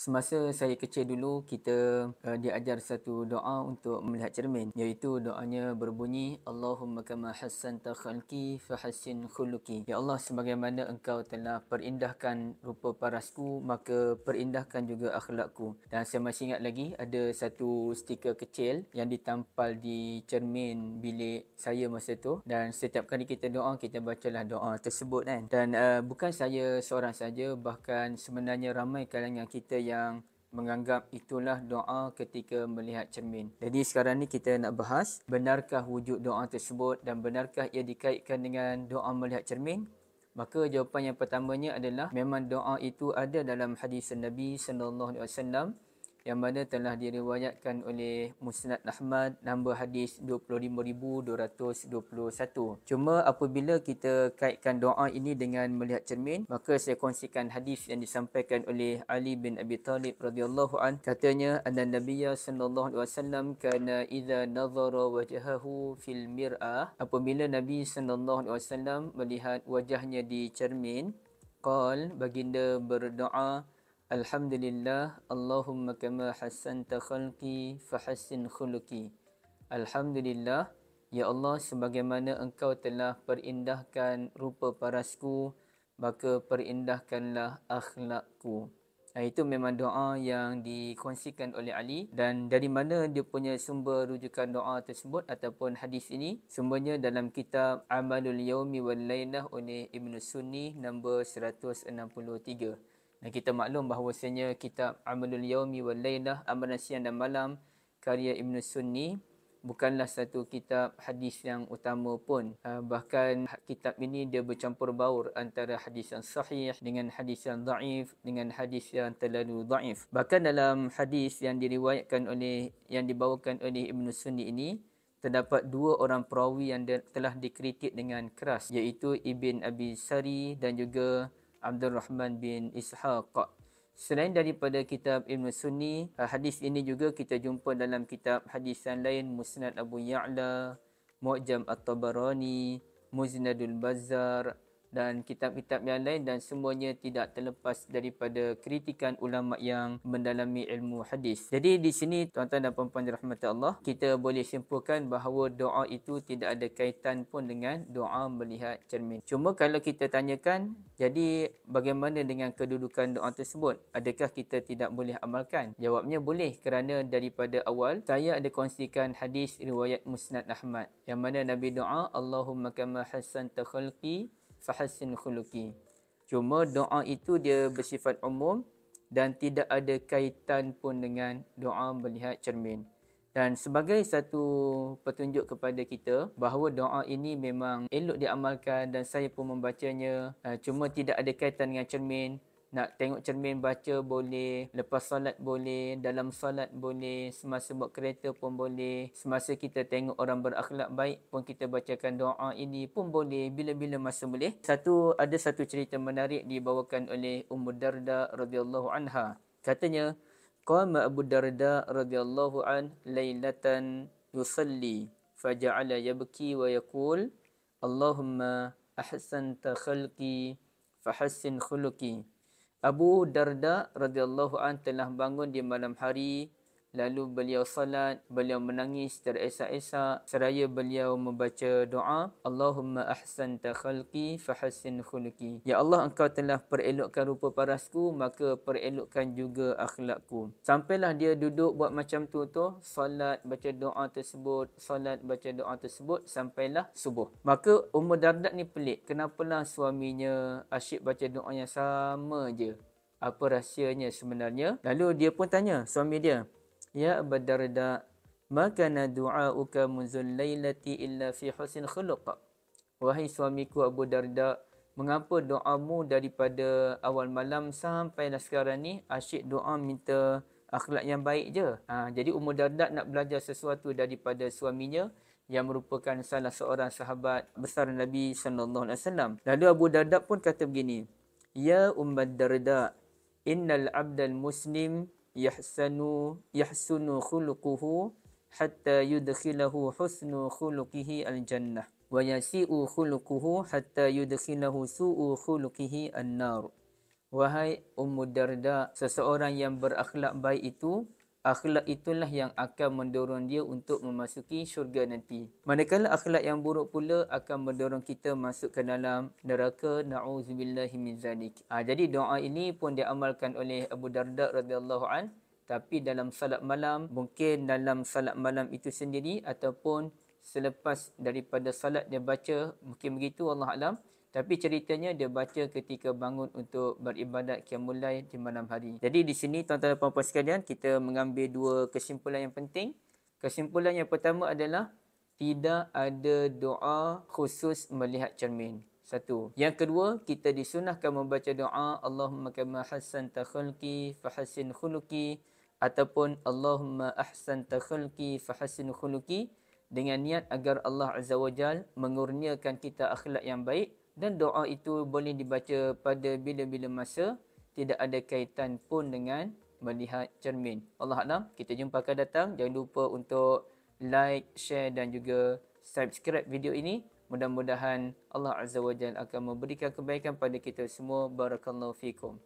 Semasa saya kecil dulu, kita diajar satu doa untuk melihat cermin, iaitu doanya berbunyi Allahumma kama hassanta khalqi fahassin khuluqi. Ya Allah, sebagaimana engkau telah perindahkan rupa parasku, maka perindahkan juga akhlakku. Dan saya masih ingat lagi ada satu stiker kecil yang ditampal di cermin bilik saya masa tu, dan setiap kali kita doa, kita bacalah doa tersebut kan. Dan bukan saya seorang saja, bahkan sebenarnya ramai kalangan kita yang menganggap itulah doa ketika melihat cermin. Jadi sekarang ni kita nak bahas, benarkah wujud doa tersebut dan benarkah ia dikaitkan dengan doa melihat cermin? Maka jawapan yang pertamanya adalah memang doa itu ada dalam hadis Nabi sallallahu alaihi wasallam yang mana telah diriwayatkan oleh Musnad Ahmad, nombor hadis 25221. Cuma apabila kita kaitkan doa ini dengan melihat cermin, maka saya kongsikan hadis yang disampaikan oleh Ali bin Abi Talib radhiyallahu an. Katanya, anna Nabiyya sallallahu alaihi wasallam kana idza nazara wajhahu fil mir'ah, apabila Nabi sallallahu alaihi wasallam melihat wajahnya di cermin, qal, baginda berdoa, Alhamdulillah, Allahumma kama hassanta khalqi fahassin khuluqi. Alhamdulillah, ya Allah, sebagaimana engkau telah perindahkan rupa parasku, maka perindahkanlah akhlakku. Itu memang doa yang dikongsikan oleh Ali. Dan dari mana dia punya sumber rujukan doa tersebut ataupun hadis ini? Sumbernya dalam kitab Amalul Yaumi wal Lailah oleh Ibn Sunni, nombor 163. Dan kita maklum bahawasanya kitab Amalul Yaumi wal Lailah, amalan siang dan malam, karya Ibn Sunni, bukanlah satu kitab hadis yang utama pun. Bahkan kitab ini dia bercampur baur antara hadis yang sahih dengan hadis yang dhaif dengan hadis yang terlalu dhaif. Bahkan dalam hadis yang dibawakan oleh Ibn Sunni ini, terdapat dua orang perawi yang telah dikritik dengan keras, iaitu Ibn Abi Sari dan juga Abdul Rahman bin Ishaq. Selain daripada kitab Ibn Sunni, hadis ini juga kita jumpa dalam kitab hadis yang lain, Musnad Abu Ya'la, Mu'jam At-Tabarani, Muznadul Bazzar dan kitab-kitab yang lain, dan semuanya tidak terlepas daripada kritikan ulama yang mendalami ilmu hadis. Jadi di sini tuan-tuan dan puan-puan dirahmati Allah, kita boleh simpulkan bahawa doa itu tidak ada kaitan pun dengan doa melihat cermin. Cuma kalau kita tanyakan, jadi bagaimana dengan kedudukan doa tersebut? Adakah kita tidak boleh amalkan? Jawabnya boleh, kerana daripada awal saya ada kongsikan hadis riwayat Musnad Ahmad yang mana Nabi doa, Allahumma kama hassanta khalqi fahassin khuluqi. Cuma doa itu dia bersifat umum dan tidak ada kaitan pun dengan doa melihat cermin. Dan sebagai satu petunjuk kepada kita bahawa doa ini memang elok diamalkan dan saya pun membacanya, cuma tidak ada kaitan dengan cermin. Nak tengok cermin baca boleh, lepas solat boleh, dalam solat boleh, semasa bawa kereta pun boleh, semasa kita tengok orang berakhlak baik pun kita bacakan doa ini pun boleh, bila-bila masa boleh. Ada satu cerita menarik dibawakan oleh Ummu Darda radhiyallahu anha. Katanya, qama Abu Darda radhiyallahu an lailatan yusalli faja'ala yabki wa yaqul Allahumma ahsanta khalqi fahassin khuluqi. Abu Darda radhiyallahu an telah bangun di malam hari, lalu beliau salat, beliau menangis teresak-esak seraya beliau membaca doa, Allahumma ahsanta khalqi fahassin khuluqi. Ya Allah, engkau telah perelokkan rupa parasku, maka perelokkan juga akhlakku. Sampailah dia duduk buat macam tu, salat baca doa tersebut, salat baca doa tersebut sampailah subuh. Maka Ummu Darda ni pelik, kenapalah suaminya asyik baca doa yang sama je? Apa rahsianya sebenarnya? Lalu dia pun tanya suami dia, Ya Abu Darda, ma kana du'auka munzul lailati illa fi husnil khuluq. Wahai suamiku Abu Darda, mengapa doamu daripada awal malam sampailah sekarang ni asyik doa minta akhlak yang baik je? Jadi Ummu Darda nak belajar sesuatu daripada suaminya yang merupakan salah seorang sahabat besar Nabi sallallahu alaihi wasallam. Lalu Abu Darda pun kata begini, Ya Ummu Darda, innal abdal muslim yahsunu khuluquhu hatta yudkhilahu husnu khuluqihi al-jannah wa yasi'u khuluquhu hatta yudkhilahu su'u khuluqihi an-nar Wahai Ummu Darda, seseorang yang berakhlak baik itu, akhlak itulah yang akan mendorong dia untuk memasuki syurga nanti. Manakala akhlak yang buruk pula akan mendorong kita masuk ke dalam neraka. Na'udzubillahi min zalik. Jadi doa ini pun diamalkan oleh Abu Darda radhiyallahu an. Tapi dalam salat malam, mungkin dalam salat malam itu sendiri ataupun selepas daripada salat dia baca, mungkin begitu, Allah Alam. Tapi ceritanya dia baca ketika bangun untuk beribadat qiyamul lail di malam hari. Jadi di sini tuan-tuan dan puan-puan sekalian, kita mengambil dua kesimpulan yang penting. Kesimpulan yang pertama adalah tidak ada doa khusus melihat cermin. Satu. Yang kedua, kita disunahkan membaca doa Allahumma kama hassanta khalqi fahassin khuluqi ataupun Allahumma ahsanta khalqi fahassin khuluqi dengan niat agar Allah Azza wa Jal mengurniakan kita akhlak yang baik. Dan doa itu boleh dibaca pada bila-bila masa, tidak ada kaitan pun dengan melihat cermin. Allah Alam, kita jumpa akan datang. Jangan lupa untuk like, share dan juga subscribe video ini. Mudah-mudahan Allah Azza wa Jalla akan memberikan kebaikan pada kita semua. Barakallahu fikum.